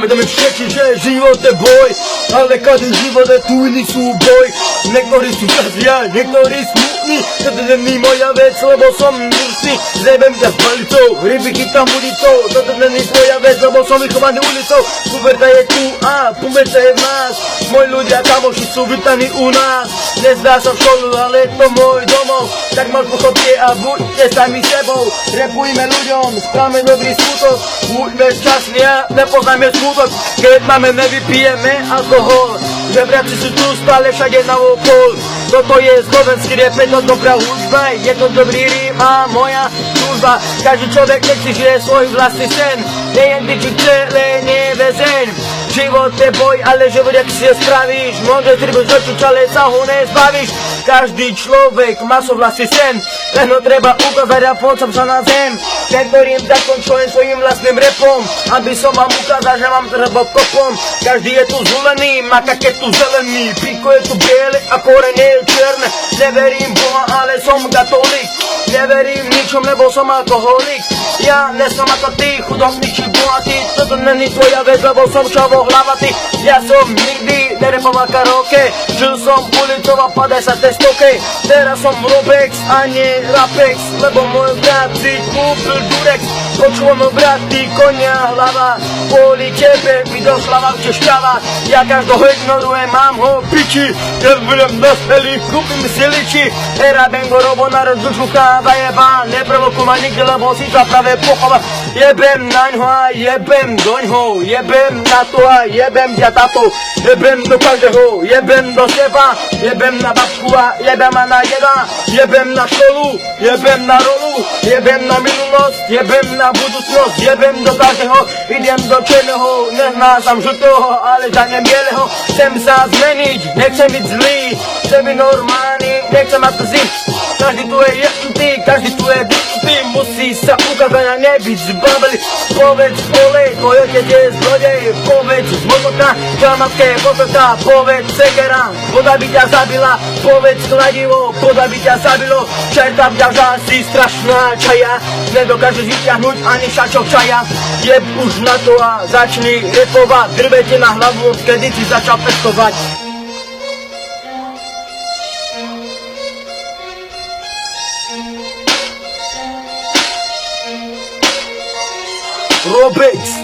Pamätáme všetci, že život je boj, ale každý život je tu iný súboj. Niektorí sú šťastia, niektorí smutní, toto není moja vec, lebo som mŕtvy. Zjebem ťa s palicou, ryby chytám ulicou, toto není tvoja vec, lebo som vychovaný ulicou. Puberta je tu a puberta je v nás, moji ľudia kamoši sú vítaní u nás. Nezdá sa v školu, ale je to môj domov, tak ma pochopte a buďte sami sebou. Repujme ľuďom, správame dobrý skutok, buďme šťastní a nepoznáme skutok. Keď máme, nevypijeme alkohol, žebraci sú tu stále všade naokol. Toto je slovenský rap, je to dobrá hudba, je to dobrý rým a moja služba. Každý človek nechci žije svoj vlastný sen, nejen ty, či celé nie je väzeň. Život je boj, ale život jak si je spravíš, môžeš rybu zočiť, ale sa ho nezbavíš. Každý človek má svoj vlastný sen, len ho treba ukázať a počom sa na zem. Ktorým zakončujem svojim vlastným repom, aby som vám ukázal, že mám treba kopom. Každý je tu zvolený, makak je tu zelený, píko je tu biele a korene je černé. Neverím Boha, ale som katolík, neverím ničom, lebo som alkoholik. Ja nesom ako ty, chudobný či bohatý, toto není tvoja vec, lebo som čavo hlavatý. Ja som nikdy nerepoval karaoke, žil som ulicou a 50 testoke. Teraz som Robex a nie Rapex, lebo môj brat si kúpil Durex. Počúvam brat, ty konia hlava, kvôli tebe mi došla vám šťava. Ja každého ignorujem, mám ho piči, keď budem dospelý, kúpim si liči. Era bengo robo na rozdušucha zajeba, neprovokuj ma nikdy, lebo si sa práve pochova. Jebem naňho a jebem doňho, jebem na to a jebem ťa tato, jebem do každého, jebem do seba, jebem na babku a jebem a na jeda, jebem na školu, jebem na rolu, jebem na minulosť, jebem na budúcnosť, jebem do každého, idem do černého, neznášam žltého, ale žanem bieleho. Chcem sa zmeniť, nechcem byť zlý, chcem byť normálny, nechcem mať brzy. Každý tu je jednotný, každý tu je vypnutý, musí sa ukázať a nebyť zbabeli. Povedz vole, tvoj otec je zlodej, povedz zmotota, tvoja matka je potrtá, povedz segera, voda by ťa zabila, povedz kladivo, voda by ťa zabilo, čerta vďaža, si strašná čaja, nedokážeš vyťahnuť ani šačok čaja. Jeb už na to a začni repovať, drbe ti na hlavu, kedy si začal pestovať. Robex.